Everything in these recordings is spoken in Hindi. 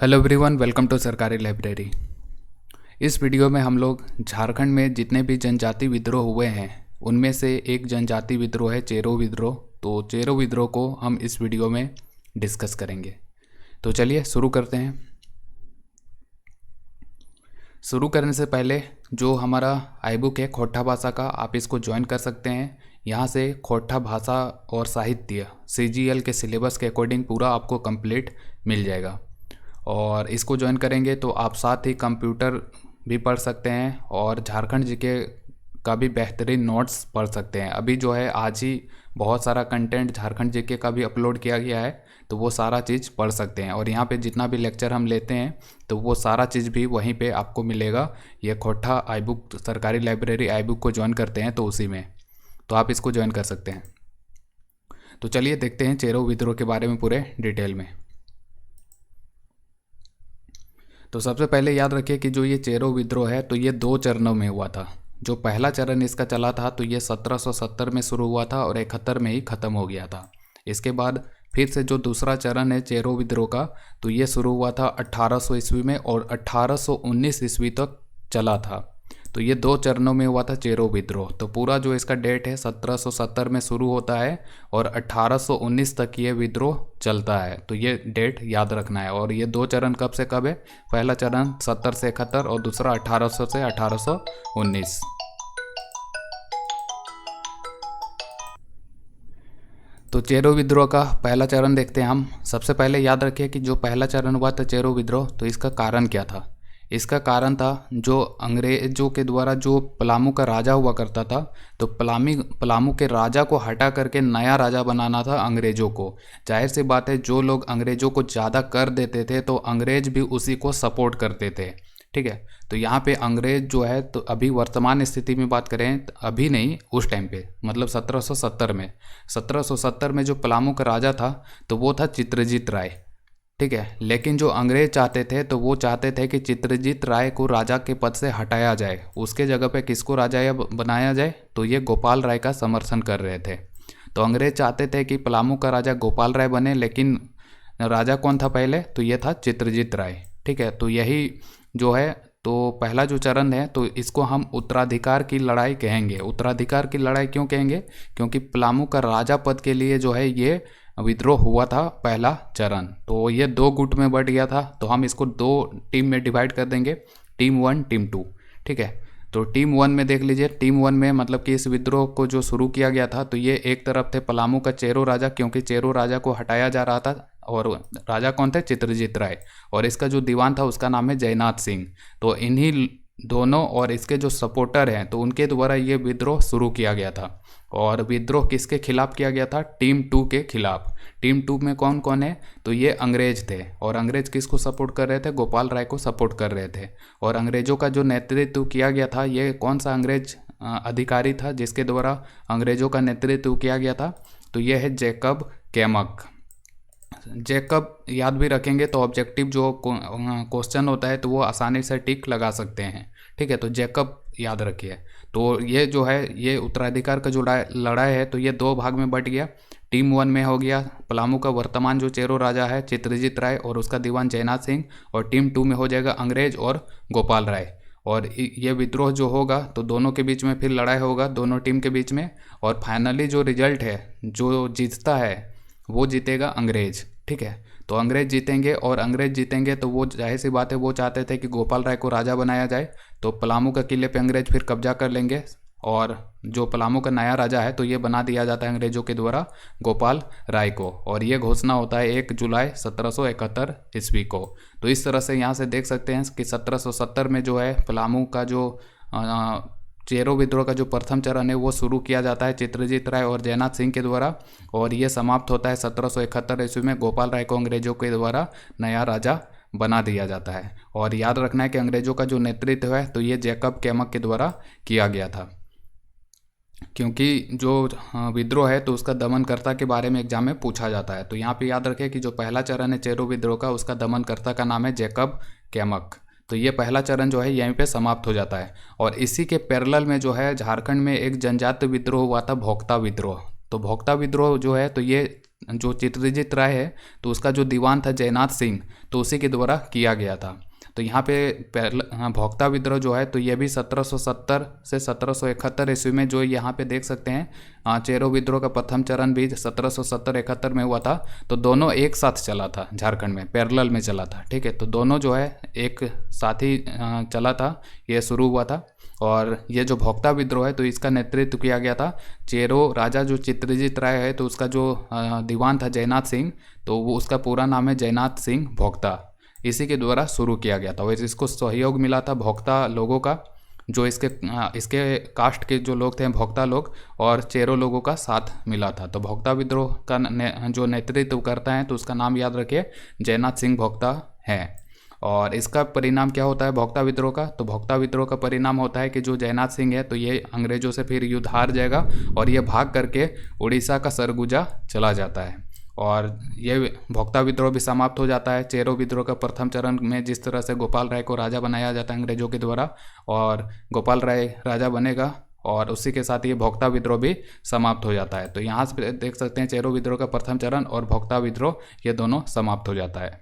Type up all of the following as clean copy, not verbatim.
हेलो एवरीवन, वेलकम टू सरकारी लाइब्रेरी। इस वीडियो में हम लोग झारखंड में जितने भी जनजाति विद्रोह हुए हैं उनमें से एक जनजाति विद्रोह है चेरो विद्रोह। तो चेरो विद्रोह को हम इस वीडियो में डिस्कस करेंगे। तो चलिए शुरू करते हैं। शुरू करने से पहले जो हमारा आई बुक है खोटा भाषा का, आप इसको ज्वाइन कर सकते हैं। यहाँ से खोटा भाषा और साहित्य CGL के सिलेबस के अकॉर्डिंग पूरा आपको कंप्लीट मिल जाएगा। और इसको ज्वाइन करेंगे तो आप साथ ही कंप्यूटर भी पढ़ सकते हैं और झारखंड जीके का भी बेहतरीन नोट्स पढ़ सकते हैं। अभी जो है आज ही बहुत सारा कंटेंट झारखंड जीके का भी अपलोड किया गया है, तो वो सारा चीज़ पढ़ सकते हैं। और यहाँ पे जितना भी लेक्चर हम लेते हैं तो वो सारा चीज़ भी वहीं पे आपको मिलेगा। ये खोटा आई बुक सरकारी लाइब्रेरी आई बुक को ज्वाइन करते हैं तो उसी में, तो आप इसको ज्वाइन कर सकते हैं। तो चलिए देखते हैं चेरो विद्रोह के बारे में पूरे डिटेल में। तो सबसे पहले याद रखिए कि जो ये चेरो विद्रोह है तो ये 2 चरणों में हुआ था। जो पहला चरण इसका चला था तो ये 1770 में शुरू हुआ था और 71 में ही ख़त्म हो गया था। इसके बाद फिर से जो दूसरा चरण है चेरो विद्रोह का, तो ये शुरू हुआ था 1800 ईस्वी में और 1819 ईस्वी तक चला था। तो ये 2 चरणों में हुआ था चेरो विद्रोह। तो पूरा जो इसका डेट है 1770 में शुरू होता है और 1819 तक ये विद्रोह चलता है। तो ये डेट याद रखना है। और ये 2 चरण कब से कब है? पहला चरण 70 से 71 और दूसरा 1800 से 1819। तो चेरो विद्रोह का पहला चरण देखते हैं हम। सबसे पहले याद रखिए कि जो पहला चरण हुआ था चेरो विद्रोह, तो इसका कारण क्या था? इसका कारण था जो अंग्रेजों के द्वारा जो पलामू का राजा हुआ करता था, तो पलामू के राजा को हटा करके नया राजा बनाना था अंग्रेजों को। जाहिर सी बात है, जो लोग अंग्रेजों को ज़्यादा कर देते थे तो अंग्रेज भी उसी को सपोर्ट करते थे। ठीक है, तो यहाँ पे अंग्रेज जो है, तो अभी वर्तमान स्थिति में बात करें, अभी नहीं, उस टाइम पे मतलब 1770 में जो पलामू का राजा था तो वो था चित्रजीत राय। ठीक है, लेकिन जो अंग्रेज चाहते थे तो वो चाहते थे कि चित्रजीत राय को राजा के पद से हटाया जाए, उसके जगह पे किसको राजा बनाया जाए, तो ये गोपाल राय का समर्थन कर रहे थे। तो अंग्रेज चाहते थे कि पलामू का राजा गोपाल राय बने, लेकिन राजा कौन था पहले? तो ये था चित्रजीत राय। ठीक है, तो यही जो है, तो पहला जो चरण है तो इसको हम उत्तराधिकार की लड़ाई कहेंगे। उत्तराधिकार की लड़ाई क्यों कहेंगे? क्योंकि पलामू का राजा पद के लिए जो है ये विद्रोह हुआ था पहला चरण। तो ये 2 गुट में बढ़ गया था, तो हम इसको 2 टीम में डिवाइड कर देंगे, टीम 1 टीम 2। ठीक है, तो टीम 1 में देख लीजिए। टीम 1 में मतलब कि इस विद्रोह को जो शुरू किया गया था तो ये एक तरफ थे पलामू का चेरो राजा, क्योंकि चेरो राजा को हटाया जा रहा था। और राजा कौन थे? चित्रजीत राय। और इसका जो दीवान था उसका नाम है जयनाथ सिंह। तो इन्हीं दोनों और इसके जो सपोर्टर हैं तो उनके द्वारा ये विद्रोह शुरू किया गया था। और विद्रोह किसके खिलाफ किया गया था? टीम 2 के खिलाफ। टीम 2 में कौन कौन है? तो ये अंग्रेज थे। और अंग्रेज किसको सपोर्ट कर रहे थे? गोपाल राय को सपोर्ट कर रहे थे। और अंग्रेजों का जो नेतृत्व किया गया था, ये कौन सा अंग्रेज अधिकारी था जिसके द्वारा अंग्रेजों का नेतृत्व किया गया था? तो ये है जैकब कैमक। जैकब याद भी रखेंगे तो ऑब्जेक्टिव जो क्वेश्चन होता है तो वो आसानी से टिक लगा सकते हैं। ठीक है, तो जैकब याद रखिए। तो ये जो है, ये उत्तराधिकार का जो लड़ाई है तो ये 2 भाग में बट गया। टीम 1 में हो गया पलामू का वर्तमान जो चेरो राजा है चित्रजीत राय और उसका दीवान जयनाथ सिंह, और टीम 2 में हो जाएगा अंग्रेज और गोपाल राय। और ये विद्रोह जो होगा तो दोनों के बीच में फिर लड़ाई होगा, दोनों टीम के बीच में। और फाइनली जो रिजल्ट है, जो जीतता है वो जीतेगा अंग्रेज। ठीक है, तो अंग्रेज जीतेंगे, और अंग्रेज जीतेंगे तो वो जाहिर सी बात है वो चाहते थे कि गोपाल राय को राजा बनाया जाए। तो पलामू का किले पे अंग्रेज फिर कब्जा कर लेंगे, और जो पलामू का नया राजा है तो ये बना दिया जाता है अंग्रेजों के द्वारा गोपाल राय को। और ये घोषणा होता है 1 जुलाई 1771 ईस्वी को। तो इस तरह से यहाँ से देख सकते हैं कि 1770 में जो है पलामू का जो चेरो विद्रोह का जो प्रथम चरण है वो शुरू किया जाता है चित्रजीत राय और जयनाथ सिंह के द्वारा, और ये समाप्त होता है 1771 ईस्वी में गोपाल राय को अंग्रेजों के द्वारा नया राजा बना दिया जाता है। और याद रखना है कि अंग्रेजों का जो नेतृत्व है तो ये जैकब कैमक के द्वारा किया गया था। क्योंकि जो विद्रोह है तो उसका दमनकर्ता के बारे में एग्जाम में पूछा जाता है। तो यहाँ पे याद रखें कि जो पहला चरण है चेरो विद्रोह का, उसका दमनकर्ता का नाम है जैकब कैमक। तो ये पहला चरण जो है यहीं पे समाप्त हो जाता है। और इसी के पैरेलल में जो है झारखंड में एक जनजाति विद्रोह हुआ था, भोक्ता विद्रोह। तो भोक्ता विद्रोह जो है तो ये जो चित्रजीत राय है तो उसका जो दीवान था जयनाथ सिंह, तो उसी के द्वारा किया गया था। तो यहाँ पे भोक्ता विद्रोह जो है तो ये भी 1770 से 1771 ईस्वी में, जो यहाँ पे देख सकते हैं चेरो विद्रोह का प्रथम चरण भी 1770-71 में हुआ था। तो दोनों एक साथ चला था, झारखंड में पैरेलल में चला था। ठीक है, तो दोनों जो है एक साथ ही चला था, ये शुरू हुआ था। और ये जो भोक्ता विद्रोह है तो इसका नेतृत्व किया गया था चेरो राजा जो चित्रजीत राय है, तो उसका जो दीवान था जयनाथ सिंह, तो वो उसका पूरा नाम है जयनाथ सिंह भोक्ता, इसी के द्वारा शुरू किया गया था। वैसे इसको सहयोग मिला था भोक्ता लोगों का, जो इसके कास्ट के जो लोग थे भोक्ता लोग, और चेरो लोगों का साथ मिला था। तो भोक्ता विद्रोह का जो नेतृत्व करता है तो उसका नाम याद रखिए, जयनाथ सिंह भोक्ता है। और इसका परिणाम क्या होता है भोक्ता विद्रोह का? तो भोक्ता विद्रोह का परिणाम होता है कि जो जयनाथ सिंह है तो ये अंग्रेजों से फिर युद्ध हार जाएगा और ये भाग करके उड़ीसा का सरगुजा चला जाता है, और ये भोक्ता विद्रोह भी समाप्त हो जाता है। चेरो विद्रोह का प्रथम चरण में जिस तरह से गोपाल राय को राजा बनाया जाता है अंग्रेजों के द्वारा, और गोपाल राय राजा बनेगा, और उसी के साथ ये भोक्ता विद्रोह भी समाप्त हो जाता है। तो यहाँ से देख सकते हैं चेरो विद्रोह का प्रथम चरण और भोक्ता विद्रोह ये दोनों समाप्त हो जाता है।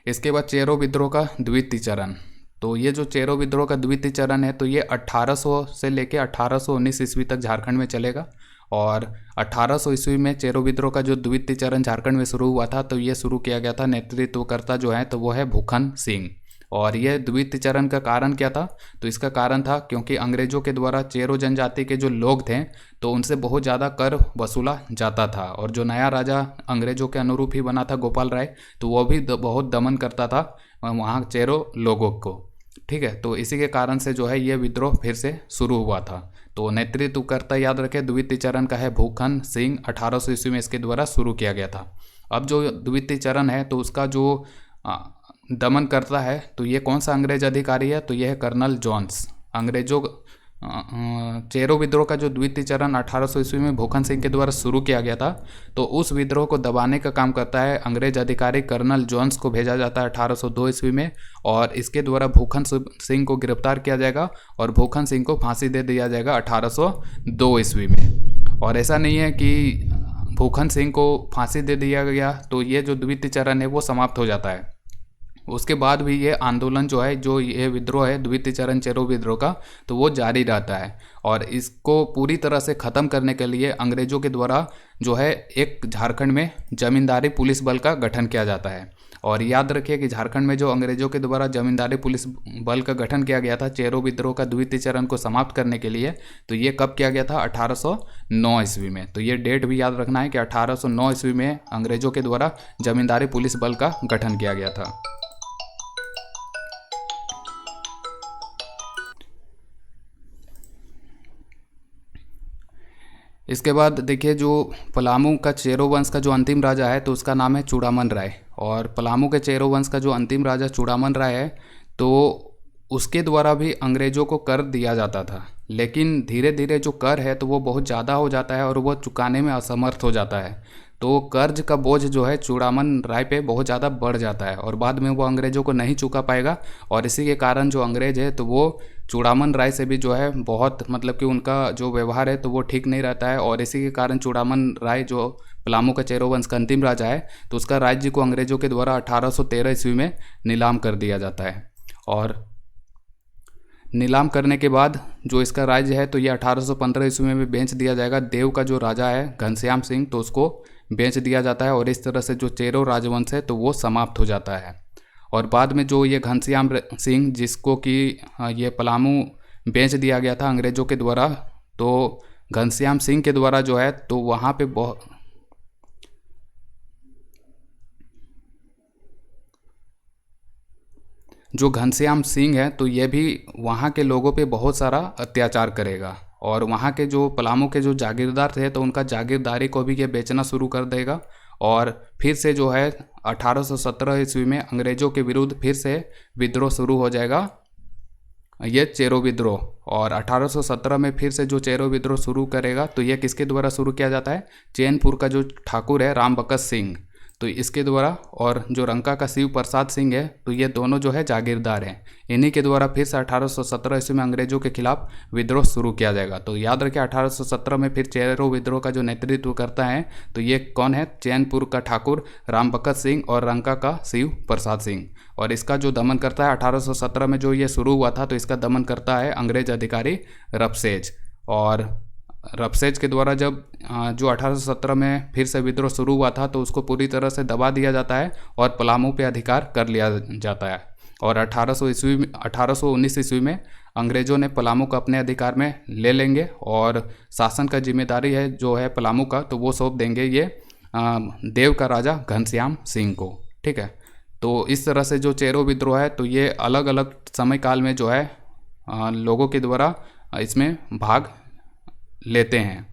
इसके बाद चेरो विद्रोह का द्वितीय चरण। तो ये जो चेरो विद्रोह का द्वितीय चरण है तो ये 1800 से लेके 1819 ईस्वी तक झारखंड में चलेगा। और 1800 ईस्वी में चेरो विद्रोह का जो द्वितीय चरण झारखंड में शुरू हुआ था तो ये शुरू किया गया था, नेतृत्वकर्ता जो है तो वो है भूखन सिंह। और ये द्वितीय चरण का कारण क्या था? तो इसका कारण था क्योंकि अंग्रेजों के द्वारा चेरो जनजाति के जो लोग थे तो उनसे बहुत ज़्यादा कर वसूला जाता था, और जो नया राजा अंग्रेजों के अनुरूप ही बना था गोपाल राय, तो वो भी बहुत दमन करता था वहाँ चेरो लोगों को। ठीक है, तो इसी के कारण से जो है ये विद्रोह फिर से शुरू हुआ था। तो नेतृत्वकर्ता याद रखें द्वितीय चरण का है भूखन सिंह, 1800 ईस्वी में इसके द्वारा शुरू किया गया था। अब जो द्वितीय चरण है तो उसका जो दमन करता है तो ये कौन सा अंग्रेज अधिकारी है? तो ये है कर्नल जॉन्स। अंग्रेजों चेरो विद्रोह का जो द्वितीय चरण 1800 ईस्वी में भूखन सिंह के द्वारा शुरू किया गया था, तो उस विद्रोह को दबाने का काम करता है अंग्रेज अधिकारी कर्नल जॉन्स को भेजा जाता है 1802 ईस्वी में, और इसके द्वारा भूखन सिंह को गिरफ्तार किया जाएगा और भूखन सिंह को फांसी दे दिया जाएगा 1802 ईस्वी में। और ऐसा नहीं है कि भूखन सिंह को फांसी दे दिया गया तो ये जो द्वितीय चरण है वो समाप्त हो जाता है। उसके बाद भी ये आंदोलन जो है, जो ये विद्रोह है द्वितीय चरण चेरो विद्रोह का, तो वो जारी रहता है। और इसको पूरी तरह से ख़त्म करने के लिए अंग्रेजों के द्वारा जो है एक झारखंड में जमींदारी पुलिस बल का गठन किया जाता है। और याद रखिए कि झारखंड में जो अंग्रेजों के द्वारा जमींदारी पुलिस बल का गठन किया गया था चेरो विद्रोह का द्वितीय चरण को समाप्त करने के लिए, तो ये कब किया गया था? 1809 ईस्वी में। तो ये डेट भी याद रखना है कि 1809 ईस्वी में अंग्रेजों के द्वारा जमींदारी पुलिस बल का गठन किया गया था। इसके बाद देखिए जो पलामू का चेरो वंश का जो अंतिम राजा है तो उसका नाम है चूड़ामन राय। और पलामू के चेरो वंश का जो अंतिम राजा चूड़ामन राय है तो उसके द्वारा भी अंग्रेजों को कर दिया जाता था, लेकिन धीरे धीरे जो कर है तो वो बहुत ज़्यादा हो जाता है और वो चुकाने में असमर्थ हो जाता है। तो कर्ज का बोझ जो है चूड़ामन राय पे बहुत ज़्यादा बढ़ जाता है और बाद में वो अंग्रेजों को नहीं चुका पाएगा, और इसी के कारण जो अंग्रेज है तो वो चूड़ामन राय से भी जो है बहुत मतलब कि उनका जो व्यवहार है तो वो ठीक नहीं रहता है। और इसी के कारण चूड़ामन राय जो पलामू का चेरो वंश का अंतिम राजा है तो उसका राज्य को अंग्रेजों के द्वारा 1813 ईस्वी में नीलाम कर दिया जाता है। और नीलाम करने के बाद जो इसका राज्य है तो ये 1815 ईस्वी में बेच दिया जाएगा। देव का जो राजा है घनश्याम सिंह तो उसको बेच दिया जाता है, और इस तरह से जो चेरो राजवंश है तो वो समाप्त हो जाता है। और बाद में जो ये घनश्याम सिंह जिसको कि ये पलामू बेच दिया गया था अंग्रेजों के द्वारा, तो घनश्याम सिंह के द्वारा जो है तो वहाँ पे जो घनश्याम सिंह है तो ये भी वहाँ के लोगों पे बहुत सारा अत्याचार करेगा, और वहाँ के जो पलामू के जो जागीरदार थे तो उनका जागीरदारी को भी ये बेचना शुरू कर देगा। और फिर से जो है 1817 ईस्वी में अंग्रेजों के विरुद्ध फिर से विद्रोह शुरू हो जाएगा, ये चेरो विद्रोह। और 1817 में फिर से जो चेरो विद्रोह शुरू करेगा तो ये किसके द्वारा शुरू किया जाता है? चैनपुर का जो ठाकुर है राम बकस सिंह, तो इसके द्वारा, और जो रंका का शिव प्रसाद सिंह है, तो ये दोनों जो है जागीरदार हैं। इन्हीं के द्वारा फिर से 1817 ईस्वी में अंग्रेजों के खिलाफ विद्रोह शुरू किया जाएगा। तो याद रखें 1817 में फिर चेरो विद्रोह का जो नेतृत्व करता है तो ये कौन है? चैनपुर का ठाकुर रामबखत सिंह और रंका का शिव प्रसाद सिंह। और इसका जो दमन करता है 1817 में जो ये शुरू हुआ था, तो इसका दमन करता है अंग्रेज अधिकारी रफसेज। और रफसेज के द्वारा जब जो 1817 में फिर से विद्रोह शुरू हुआ था तो उसको पूरी तरह से दबा दिया जाता है और पलामू पे अधिकार कर लिया जाता है। और 1819 ईस्वी में अंग्रेज़ों ने पलामू को अपने अधिकार में ले लेंगे और शासन का जिम्मेदारी है जो है पलामू का, तो वो सौंप देंगे ये देव का राजा घनश्याम सिंह को। ठीक है, तो इस तरह से जो चेरो विद्रोह है तो ये अलग अलग समय काल में जो है लोगों के द्वारा इसमें भाग लेते हैं।